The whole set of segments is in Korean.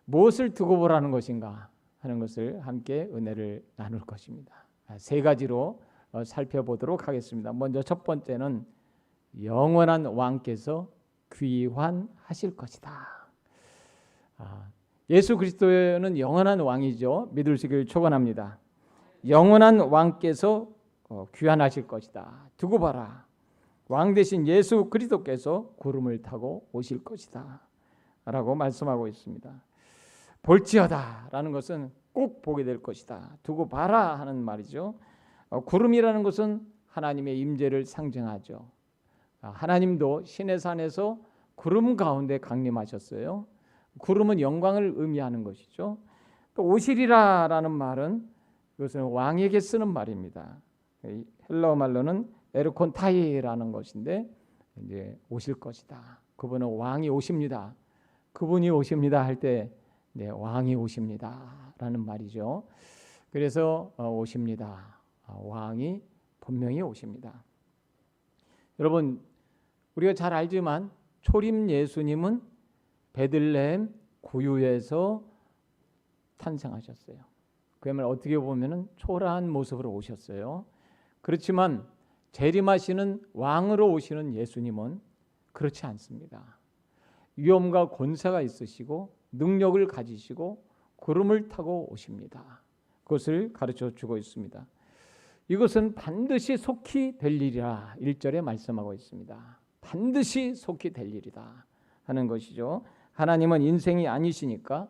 무엇을 두고 보라는 것인가 하는 것을 함께 은혜를 나눌 것입니다. 세 가지로 살펴보도록 하겠습니다. 먼저 첫 번째는 영원한 왕께서 귀환하실 것이다. 예수 그리스도는 영원한 왕이죠. 믿을 수 있기를 축원합니다. 영원한 왕께서 귀환하실 것이다. 두고 봐라. 왕 대신 예수 그리스도께서 구름을 타고 오실 것이다 라고 말씀하고 있습니다. 볼지어다 라는 것은 꼭 보게 될 것이다. 두고 봐라 하는 말이죠. 구름이라는 것은 하나님의 임재를 상징하죠. 하나님도 시내산에서 구름 가운데 강림하셨어요. 구름은 영광을 의미하는 것이죠. 또 오시리라 라는 말은 이것은 왕에게 쓰는 말입니다. 헬라어 말로는 에르콘타이라는 것인데 이제 오실 것이다. 그분은 왕이 오십니다. 그분이 오십니다 할 때 왕이 오십니다 라는 말이죠. 그래서 오십니다. 왕이 분명히 오십니다. 여러분 우리가 잘 알지만 초림 예수님은 베들레헴 구유에서 탄생하셨어요. 그야말로 어떻게 보면 초라한 모습으로 오셨어요. 그렇지만 재림하시는 왕으로 오시는 예수님은 그렇지 않습니다. 위엄과 권세가 있으시고 능력을 가지시고 구름을 타고 오십니다. 그것을 가르쳐 주고 있습니다. 이것은 반드시 속히 될 일이라 1절에 말씀하고 있습니다. 반드시 속히 될 일이다 하는 것이죠. 하나님은 인생이 아니시니까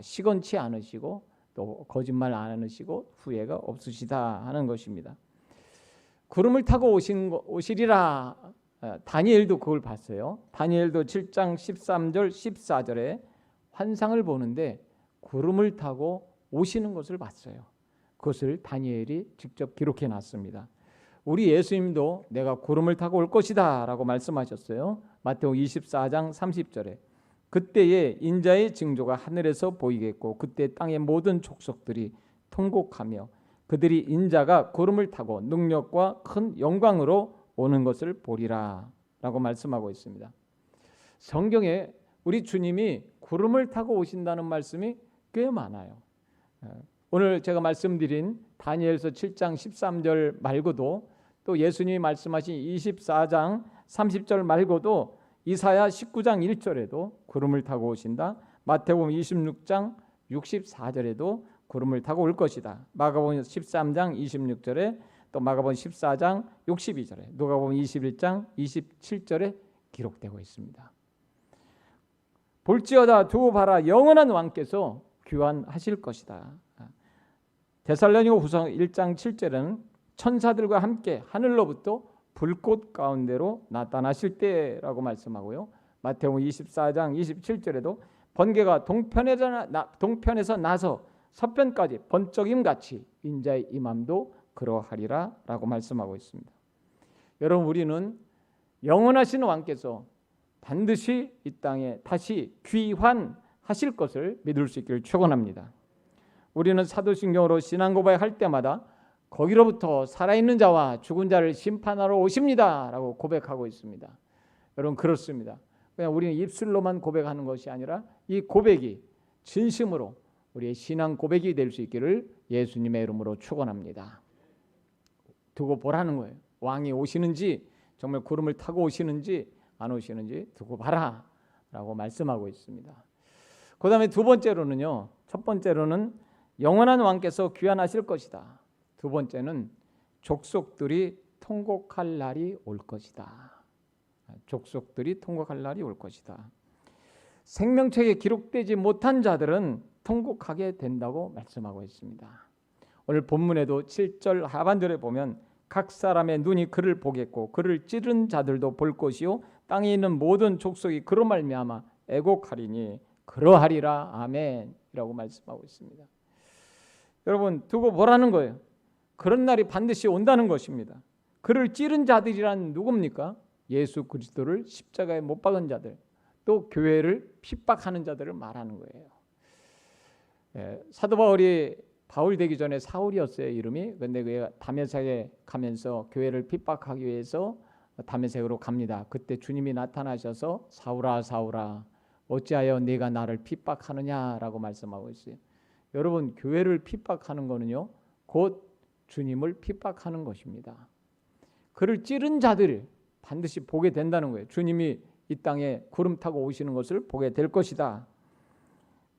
시건치 않으시고 또 거짓말 안 하시고 후회가 없으시다 하는 것입니다. 구름을 타고 오시리라. 다니엘도 그걸 봤어요. 다니엘도 7장 13절 14절에 환상을 보는데 구름을 타고 오시는 것을 봤어요. 그것을 다니엘이 직접 기록해 놨습니다. 우리 예수님도 내가 구름을 타고 올 것이다 라고 말씀하셨어요. 마태복음 24장 30절에 그때에 인자의 징조가 하늘에서 보이겠고 그때 땅의 모든 족속들이 통곡하며 그들이 인자가 구름을 타고 능력과 큰 영광으로 오는 것을 보리라 라고 말씀하고 있습니다. 성경에 우리 주님이 구름을 타고 오신다는 말씀이 꽤 많아요. 오늘 제가 말씀드린 다니엘서 7장 13절 말고도 또 예수님이 말씀하신 24장 30절 말고도 이사야 19장 1절에도 구름을 타고 오신다. 마태복음 26장 64절에도 구름을 타고 올 것이다. 마가복음 13장 26절에 또 마가복음 14장 62절에 누가복음 21장 27절에 기록되고 있습니다. 볼지어다 두고 봐라 영원한 왕께서 귀환하실 것이다. 데살로니가후서 1장 7절에는 천사들과 함께 하늘로부터 불꽃 가운데로 나타나실 때라고 말씀하고요. 마태복음 24장 27절에도 번개가 동편에서 나서 서편까지 번쩍임같이 인자의 임함도 그러하리라 라고 말씀하고 있습니다. 여러분 우리는 영원하신 왕께서 반드시 이 땅에 다시 귀환하실 것을 믿을 수 있기를 축원합니다. 우리는 사도신경으로 신앙 고백할 때마다 거기로부터 살아있는 자와 죽은 자를 심판하러 오십니다 라고 고백하고 있습니다. 여러분 그렇습니다. 그냥 우리는 입술로만 고백하는 것이 아니라 이 고백이 진심으로 우리의 신앙 고백이 될 수 있기를 예수님의 이름으로 축원합니다. 두고 보라는 거예요. 왕이 오시는지 정말 구름을 타고 오시는지 안 오시는지 두고 봐라 라고 말씀하고 있습니다. 그 다음에 두 번째로는요. 첫 번째로는 영원한 왕께서 귀환하실 것이다. 두 번째는 족속들이 통곡할 날이 올 것이다. 족속들이 통곡할 날이 올 것이다. 생명책에 기록되지 못한 자들은 통곡하게 된다고 말씀하고 있습니다. 오늘 본문에도 7절 하반절에 보면 각 사람의 눈이 그를 보겠고 그를 찌른 자들도 볼 것이요 땅에 있는 모든 족속이 그로 말미암아 애곡하리니 그러하리라 아멘이라고 말씀하고 있습니다. 여러분 두고 보라는 거예요. 그런 날이 반드시 온다는 것입니다. 그를 찌른 자들이란 누굽니까? 예수 그리스도를 십자가에 못 박은 자들, 또 교회를 핍박하는 자들을 말하는 거예요. 사도 바울이 바울 되기 전에 사울이었어요, 이름이. 그런데 그가 다메섹에 가면서 교회를 핍박하기 위해서 다메섹으로 갑니다. 그때 주님이 나타나셔서 사울아 사울아 어찌하여 네가 나를 핍박하느냐라고 말씀하고 있어요. 여러분, 교회를 핍박하는 거는요, 곧 주님을 핍박하는 것입니다. 그를 찌른 자들을 반드시 보게 된다는 거예요. 주님이 이 땅에 구름 타고 오시는 것을 보게 될 것이다.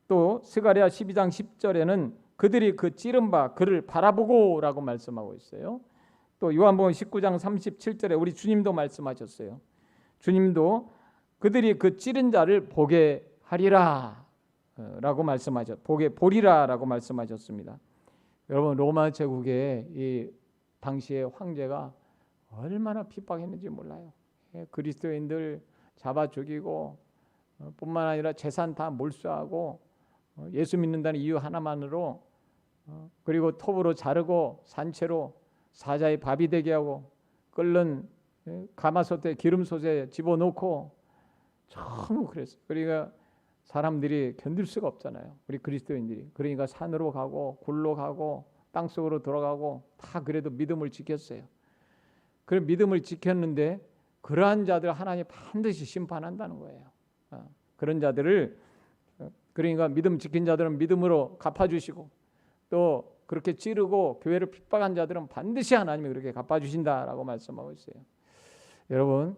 또 스가랴 12장 10절에는 그들이 그 찌른 바 그를 바라보고 라고 말씀하고 있어요. 또 요한복음 19장 37절에 우리 주님도 말씀하셨어요. 주님도 그들이 그 찌른 자를 보게 하리라 라고 보게 보리라 라고 말씀하셨습니다. 여러분, 로마 제국의 이 당시의 황제가 얼마나 핍박했는지 몰라요. 그리스도인들 잡아 죽이고 뿐만 아니라 재산 다 몰수하고 예수 믿는다는 이유 하나만으로 그리고 톱으로 자르고 산채로 사자의 밥이 되게 하고 끓는 가마솥에 기름솥에 집어넣고 너무 그랬어요. 그러니까 사람들이 견딜 수가 없잖아요. 우리 그리스도인들이. 그러니까 산으로 가고 굴로 가고 땅속으로 들어가고 다 그래도 믿음을 지켰어요. 그 믿음을 지켰는데 그러한 자들 하나님 반드시 심판한다는 거예요. 그런 자들을, 그러니까 믿음 지킨 자들은 믿음으로 갚아주시고 또 그렇게 찌르고 교회를 핍박한 자들은 반드시 하나님이 그렇게 갚아주신다라고 말씀하고 있어요. 여러분,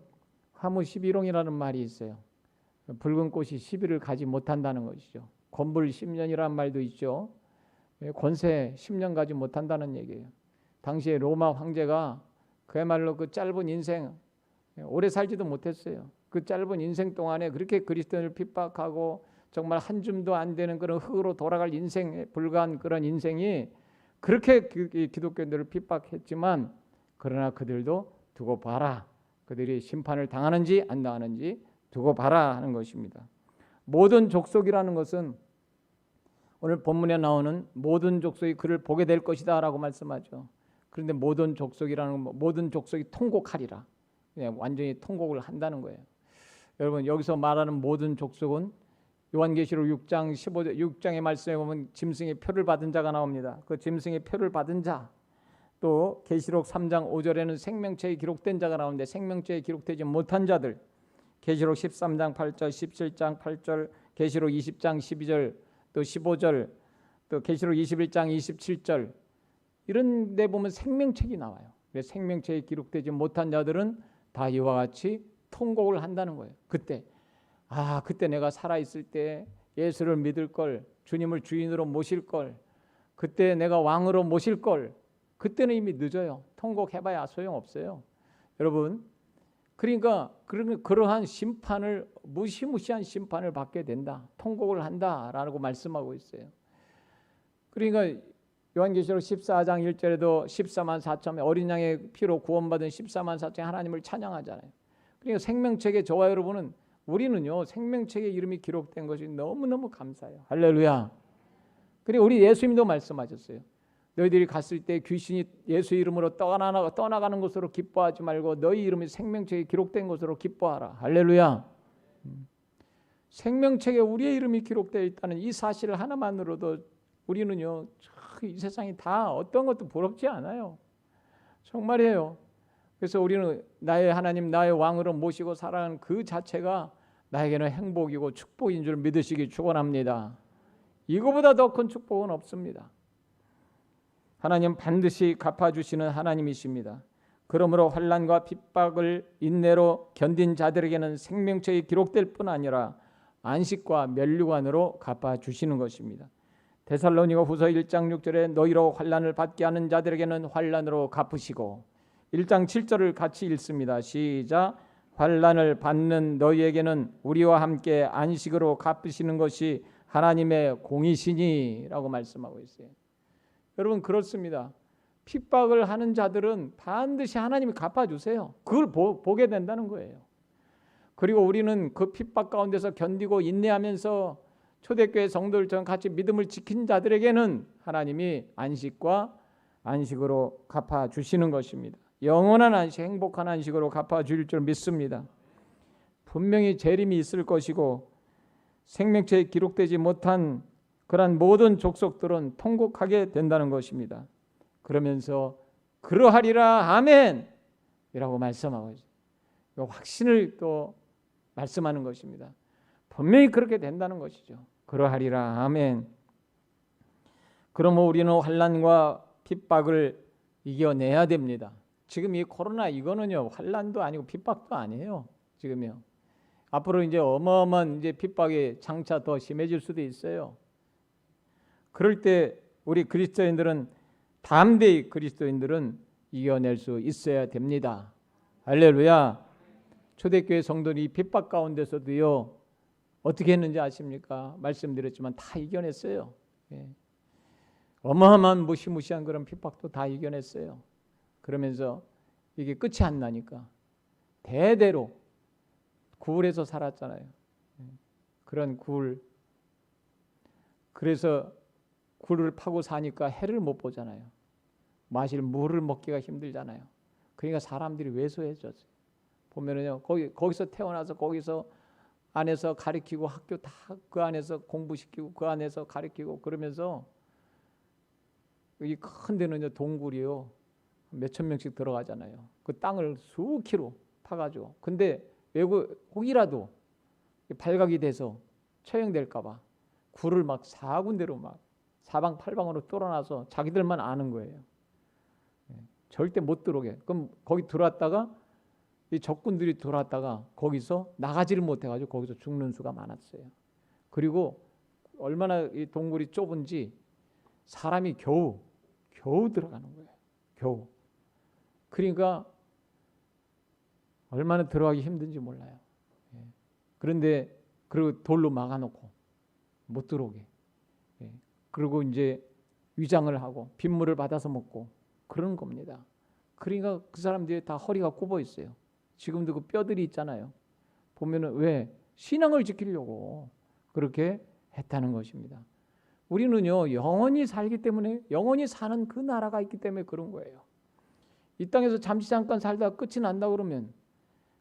화무 11홍이라는 말이 있어요. 붉은 꽃이 10일을 가지 못한다는 것이죠. 권불 10년이라는 말도 있죠. 권세 10년 가지 못한다는 얘기예요. 당시에 로마 황제가 그야말로 그 짧은 인생 오래 살지도 못했어요. 그 짧은 인생 동안에 그렇게 그리스도인을 핍박하고 정말 한 줌도 안 되는 그런 흙으로 돌아갈 인생에 불과한 그런 인생이 그렇게 기독교인들을 핍박했지만 그러나 그들도 두고 봐라. 그들이 심판을 당하는지 안 당하는지 두고 봐라 하는 것입니다. 모든 족속이라는 것은 오늘 본문에 나오는 모든 족속이 그를 보게 될 것이다 라고 말씀하죠. 그런데 모든 족속이라는 건 모든 족속이 통곡하리라. 그냥 완전히 통곡을 한다는 거예요. 여러분, 여기서 말하는 모든 족속은 요한계시록 6장 15절 6장의 말씀에 보면 짐승의 표를 받은 자가 나옵니다. 그 짐승의 표를 받은 자, 또 계시록 3장 5절에는 생명체에 기록된 자가 나오는데 생명체에 기록되지 못한 자들, 계시록 13장 8절, 17장 8절, 계시록 20장 12절, 또 15절, 또 계시록 21장 27절 이런 데 보면 생명책이 나와요. 생명체에 기록되지 못한 자들은 다 이와 같이 통곡을 한다는 거예요. 그때 내가 살아있을 때 예수를 믿을 걸, 주님을 주인으로 모실 걸, 그때 내가 왕으로 모실 걸, 그때는 이미 늦어요. 통곡해봐야 소용없어요. 여러분, 그러니까 그러한 심판을, 무시무시한 심판을 받게 된다, 통곡을 한다라고 말씀하고 있어요. 그러니까 요한계시록 14장 1절에도 14만 4천의 어린 양의 피로 구원받은 14만 4천의 하나님을 찬양하잖아요. 그러니까 생명책에 저와 여러분은, 우리는요 생명책에 이름이 기록된 것이 너무너무 감사해요. 할렐루야. 그리고 우리 예수님도 말씀하셨어요. 너희들이 갔을 때 귀신이 예수 이름으로 떠나가는 것으로 기뻐하지 말고 너희 이름이 생명책에 기록된 것으로 기뻐하라. 할렐루야. 생명책에 우리의 이름이 기록되어 있다는 이 사실 하나만으로도 우리는요 이 세상이 다 어떤 것도 부럽지 않아요. 정말이에요. 그래서 우리는 나의 하나님, 나의 왕으로 모시고 살아가는 그 자체가 나에게는 행복이고 축복인 줄 믿으시기 축원합니다. 이거보다 더 큰 축복은 없습니다. 하나님 반드시 갚아주시는 하나님이십니다. 그러므로 환난과 핍박을 인내로 견딘 자들에게는 생명책이 기록될 뿐 아니라 안식과 면류관으로 갚아주시는 것입니다. 데살로니가 후서 1장 6절에 너희로 환난을 받게 하는 자들에게는 환난으로 갚으시고, 1장 7절을 같이 읽습니다. 시작. 환난을 받는 너희에게는 우리와 함께 안식으로 갚으시는 것이 하나님의 공이시니 라고 말씀하고 있어요. 여러분, 그렇습니다. 핍박을 하는 자들은 반드시 하나님이 갚아주세요. 그걸 보게 된다는 거예요. 그리고 우리는 그 핍박 가운데서 견디고 인내하면서 초대교회 성도들처럼 같이 믿음을 지킨 자들에게는 하나님이 안식으로 갚아주시는 것입니다. 영원한 안식, 행복한 안식으로 갚아주실 줄 믿습니다. 분명히 재림이 있을 것이고 생명체에 기록되지 못한 그러한 모든 족속들은 통곡하게 된다는 것입니다. 그러면서 그러하리라 아멘 이라고 말씀하고 있어요. 확신을 또 말씀하는 것입니다. 분명히 그렇게 된다는 것이죠. 그러하리라. 아멘. 그러므로 우리는 환난과 핍박을 이겨내야 됩니다. 지금 이 코로나 이거는요, 환난도 아니고 핍박도 아니에요. 지금요. 앞으로 이제 어마어마한 이제 핍박이 장차 더 심해질 수도 있어요. 그럴 때 우리 그리스도인들은 담대히 그리스도인들은 이겨낼 수 있어야 됩니다. 할렐루야. 초대교회 성도들이 핍박 가운데서도요 어떻게 했는지 아십니까? 말씀드렸지만 다 이겨냈어요. 예. 어마어마한 무시무시한 그런 핍박도 다 이겨냈어요. 그러면서 이게 끝이 안 나니까 대대로 굴에서 살았잖아요. 그런 굴. 그래서 굴을 파고 사니까 해를 못 보잖아요. 마실 물을 먹기가 힘들잖아요. 그러니까 사람들이 왜소해졌어요. 보면은요, 거기서 태어나서 거기서 안에서 가르치고 학교 다 그 안에서 공부시키고 그 안에서 가르치고 그러면서 이 큰 데는요 동굴이요 몇천 명씩 들어가잖아요. 그 땅을 수키로 파가지고. 근데 외국 혹이라도 발각이 돼서 처형될까봐 굴을 막 4군데로 막 사방팔방으로 뚫어놔서 자기들만 아는 거예요. 절대 못 들어오게. 그럼 거기 들어왔다가 이 적군들이 들어왔다가 거기서 나가지를 못해가지고 거기서 죽는 수가 많았어요. 그리고 얼마나 이 동굴이 좁은지 사람이 겨우 들어가는 거예요. 겨우. 그러니까 얼마나 들어가기 힘든지 몰라요. 그런데 그리고 돌로 막아놓고 못 들어오게. 그리고 이제 위장을 하고 빗물을 받아서 먹고 그런 겁니다. 그러니까 그 사람들이 다 허리가 굽어 있어요. 지금도 그 뼈들이 있잖아요. 보면은 왜 신앙을 지키려고 그렇게 했다는 것입니다. 우리는요 영원히 살기 때문에 영원히 사는 그 나라가 있기 때문에 그런 거예요. 이 땅에서 잠시 잠깐 살다가 끝이 난다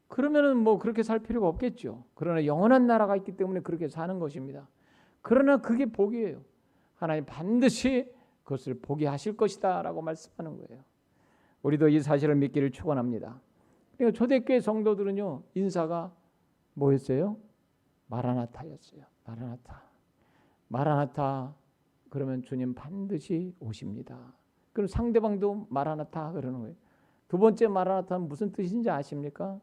그러면은 뭐 그렇게 살 필요가 없겠죠. 그러나 영원한 나라가 있기 때문에 그렇게 사는 것입니다. 그러나 그게 복이에요. 하나님 반드시 그것을 보게 하실 것이다 라고 말씀하는 거예요. 우리도 이 사실을 믿기를 축원합니다. 그러니까 초대교회 성도들은요 인사가 뭐였어요? 마라나타였어요. 마라나타 그러면 주님 반드시 오십니다. 그럼 상대방도 마라나타 그러는 거예요. 두 번째 마라나타는 무슨 뜻인지 아십니까?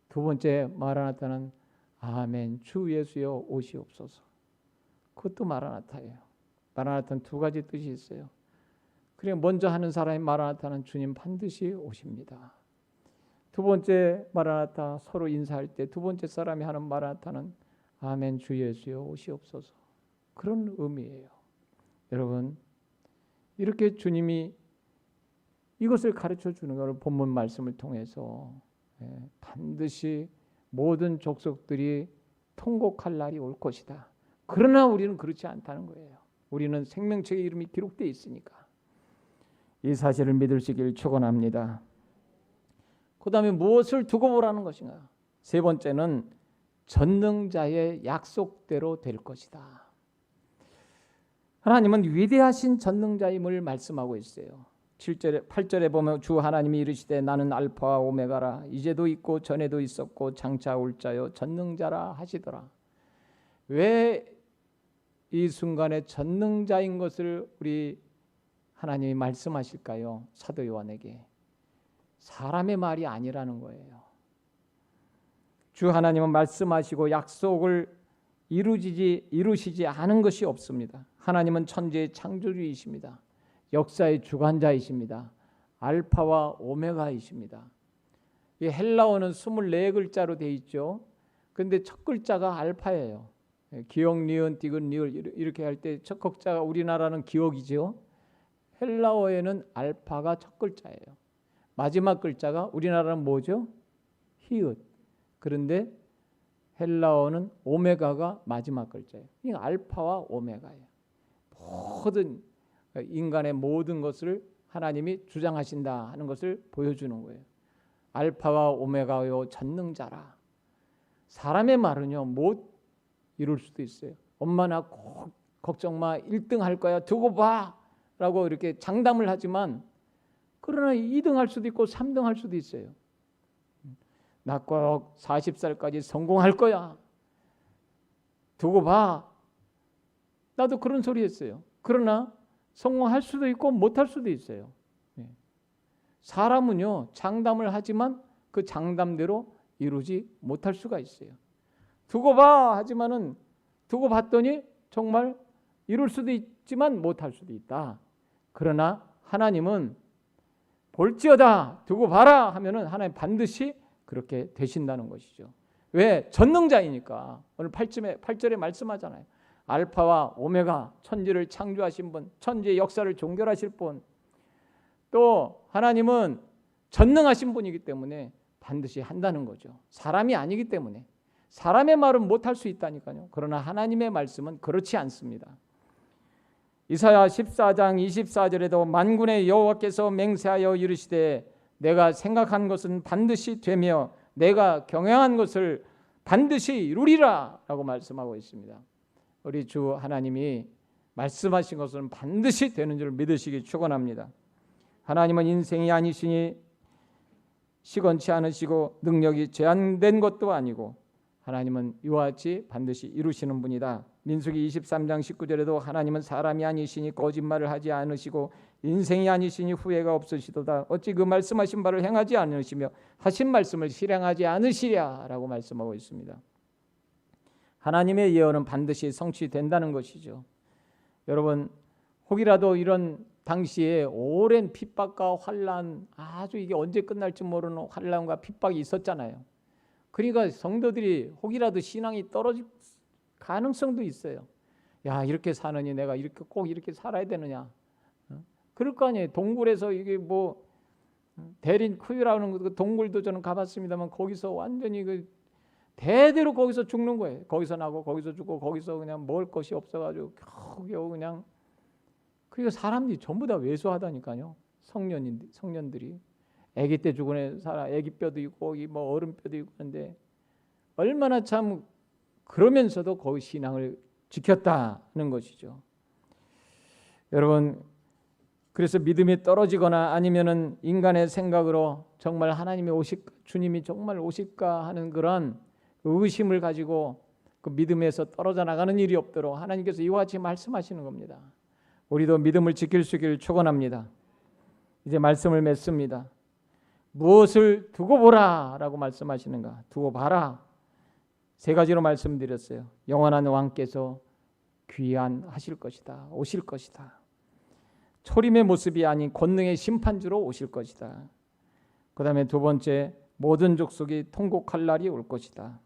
두 번째 마라나타는 아멘 주 예수여 오시옵소서. 그것도 마라나타예요. 마라나타는 두 가지 뜻이 있어요. 그러니까 먼저 하는 사람이 마라나타는 주님 반드시 오십니다. 두 번째 마라나타 서로 인사할 때 두 번째 사람이 하는 마라나타는 아멘 주 예수여 오시옵소서. 그런 의미예요. 여러분 이렇게 주님이 이것을 가르쳐 주는 것을 본문 말씀을 통해서 반드시 모든 족속들이 통곡할 날이 올 것이다. 그러나 우리는 그렇지 않다는 거예요. 우리는 생명책의 이름이 기록되어 있으니까 이 사실을 믿을 수 있기를 축원합니다. 그 다음에 무엇을 두고 보라는 것인가? 세 번째는 전능자의 약속대로 될 것이다. 하나님은 위대하신 전능자임을 말씀하고 있어요. 7절에 8절에 보면 주 하나님이 이르시되 나는 알파와 오메가라 이제도 있고 전에도 있었고 장차 올 자요 전능자라 하시더라. 왜 이 순간에 전능자인 것을 우리 하나님이 말씀하실까요? 사도 요한에게 사람의 말이 아니라는 거예요. 주 하나님은 말씀하시고 약속을 이루시지 않은 것이 없습니다. 하나님은 천지의 창조주이십니다. 역사의 주관자이십니다. 알파와 오메가이십니다. 이 헬라어는 24글자로 되어 있죠. 그런데 첫 글자가 알파예요. 기억, 니은, 디귿, 리을 이렇게 할 때 첫 글자가 우리나라는 기억이죠. 헬라어에는 알파가 첫 글자예요. 마지막 글자가 우리나라는 뭐죠? 히읗. 그런데 헬라어는 오메가가 마지막 글자예요. 그러니까 알파와 오메가예요. 모든 인간의 모든 것을 하나님이 주장하신다 하는 것을 보여주는 거예요. 알파와 오메가요 전능자라. 사람의 말은요 못 이룰 수도 있어요. 엄마 나 걱정 마 1등 할 거야 두고 봐 라고 이렇게 장담을 하지만 그러나 2등 할 수도 있고 3등 할 수도 있어요. 나 꼭 40살까지 성공할 거야. 두고 봐. 나도 그런 소리 했어요. 그러나 성공할 수도 있고 못할 수도 있어요. 사람은요, 장담을 하지만 그 장담대로 이루지 못할 수가 있어요. 두고 봐 하지만은 두고 봤더니 정말 이룰 수도 있지만 못할 수도 있다. 그러나 하나님은 볼지어다 두고 봐라 하면은 하나님 반드시 그렇게 되신다는 것이죠. 왜? 전능자이니까. 오늘 8절에 말씀하잖아요. 알파와 오메가, 천지를 창조하신 분, 천지의 역사를 종결하실 분, 또 하나님은 전능하신 분이기 때문에 반드시 한다는 거죠. 사람이 아니기 때문에. 사람의 말은 못할 수 있다니까요. 그러나 하나님의 말씀은 그렇지 않습니다. 이사야 14장 24절에도 만군의 여호와께서 맹세하여 이르시되 내가 생각한 것은 반드시 되며 내가 경영한 것을 반드시 이루리라 라고 말씀하고 있습니다. 우리 주 하나님이 말씀하신 것은 반드시 되는 줄 믿으시기 축원합니다. 하나님은 인생이 아니시니 시건치 않으시고 능력이 제한된 것도 아니고 하나님은 이와 같이 반드시 이루시는 분이다. 민수기 23장 19절에도 하나님은 사람이 아니시니 거짓말을 하지 않으시고 인생이 아니시니 후회가 없으시도다. 어찌 그 말씀하신 바를 행하지 않으시며 하신 말씀을 실행하지 않으시랴 라고 말씀하고 있습니다. 하나님의 예언은 반드시 성취된다는 것이죠. 여러분, 혹이라도 이런 당시에 오랜 핍박과 환난, 아주 이게 언제 끝날지 모르는 환난과 핍박이 있었잖아요. 그러니까 성도들이 혹이라도 신앙이 떨어질 가능성도 있어요. 야, 이렇게 사느니 내가 이렇게 꼭 이렇게 살아야 되느냐? 그럴 거 아니에요. 동굴에서 이게 뭐 대린 쿠유라는 그 동굴도 저는 가봤습니다만 거기서 완전히 그 대대로 거기서 죽는 거예요. 거기서 나고 거기서 죽고 거기서 그냥 먹을 것이 없어가지고 겨우 그냥. 그리고 사람들이 전부 다 왜소하다니까요. 성년들이 아기 때 죽은 애 살아, 아기 뼈도 있고 뭐 어른 뼈도 있고 그런데 얼마나 참 그러면서도 거기 신앙을 지켰다는 것이죠. 여러분, 그래서 믿음이 떨어지거나 아니면은 인간의 생각으로 정말 하나님이 오실까, 주님이 정말 오실까 하는 그런 의심을 가지고 그 믿음에서 떨어져 나가는 일이 없도록 하나님께서 이와 같이 말씀하시는 겁니다. 우리도 믿음을 지킬 수 있기를 축원합니다. 이제 말씀을 맺습니다. 무엇을 두고 보라 라고 말씀하시는가? 두고 봐라. 세 가지로 말씀드렸어요. 영원한 왕께서 귀환하실 것이다. 오실 것이다. 초림의 모습이 아닌 권능의 심판주로 오실 것이다. 그 다음에 두 번째, 모든 족속이 통곡할 날이 올 것이다.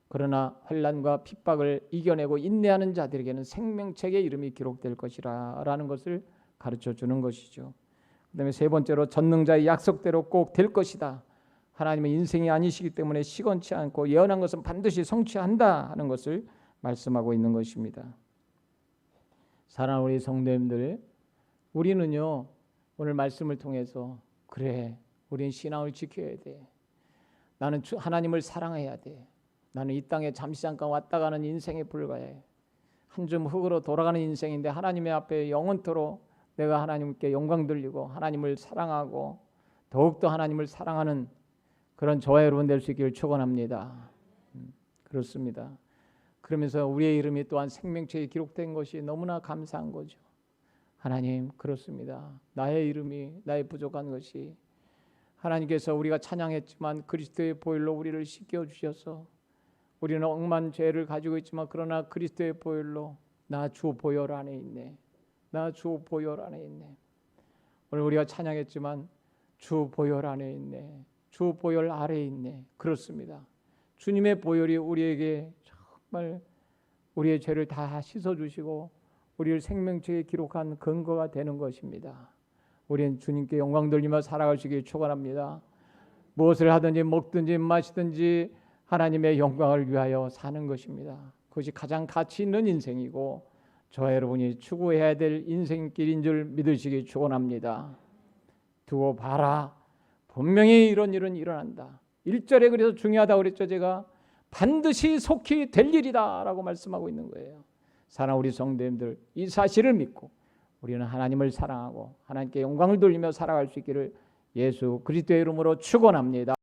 그러나 환난과 핍박을 이겨내고 인내하는 자들에게는 생명책의 이름이 기록될 것이라 라는 것을 가르쳐 주는 것이죠. 그 다음에 세 번째로 전능자의 약속대로 꼭 될 것이다. 하나님은 인생이 아니시기 때문에 시건치 않고 예언한 것은 반드시 성취한다 하는 것을 말씀하고 있는 것입니다. 사랑하는 우리 성도님들, 우리는요 오늘 말씀을 통해서 그래, 우린 신앙을 지켜야 돼. 나는 하나님을 사랑해야 돼. 나는 이 땅에 잠시 잠깐 왔다 가는 인생에 불과해. 한 줌 흙으로 돌아가는 인생인데 하나님의 앞에 영원토록 내가 하나님께 영광 돌리고 하나님을 사랑하고 더욱더 하나님을 사랑하는 그런 저와 여러분 될 수 있기를 축원합니다. 그렇습니다. 그러면서 우리의 이름이 또한 생명책에 기록된 것이 너무나 감사한 거죠. 하나님, 그렇습니다. 나의 이름이, 나의 부족한 것이 하나님께서 우리가 찬양했지만 그리스도의 보혈로 우리를 씻겨주셔서 우리는 억만 죄를 가지고 있지만 그러나 그리스도의 보혈로 나 주 보혈 안에 있네. 나 주 보혈 안에 있네. 오늘 우리가 찬양했지만 주 보혈 안에 있네. 주 보혈 아래에 있네. 그렇습니다. 주님의 보혈이 우리에게 정말 우리의 죄를 다 씻어주시고 우리를 생명책에 기록한 근거가 되는 것입니다. 우리는 주님께 영광 돌리며 살아가시길 축원합니다. 무엇을 하든지 먹든지 마시든지 하나님의 영광을 위하여 사는 것입니다. 그것이 가장 가치 있는 인생이고 저와 여러분이 추구해야 될 인생길인 줄 믿으시기 축원합니다. 두고 봐라. 분명히 이런 일은 일어난다. 1절에 그래서 중요하다고 그랬죠. 제가 반드시 속히 될 일이다 라고 말씀하고 있는 거예요. 사랑하는 우리 성도님들, 이 사실을 믿고 우리는 하나님을 사랑하고 하나님께 영광을 돌리며 살아갈 수 있기를 예수 그리스도의 이름으로 축원합니다.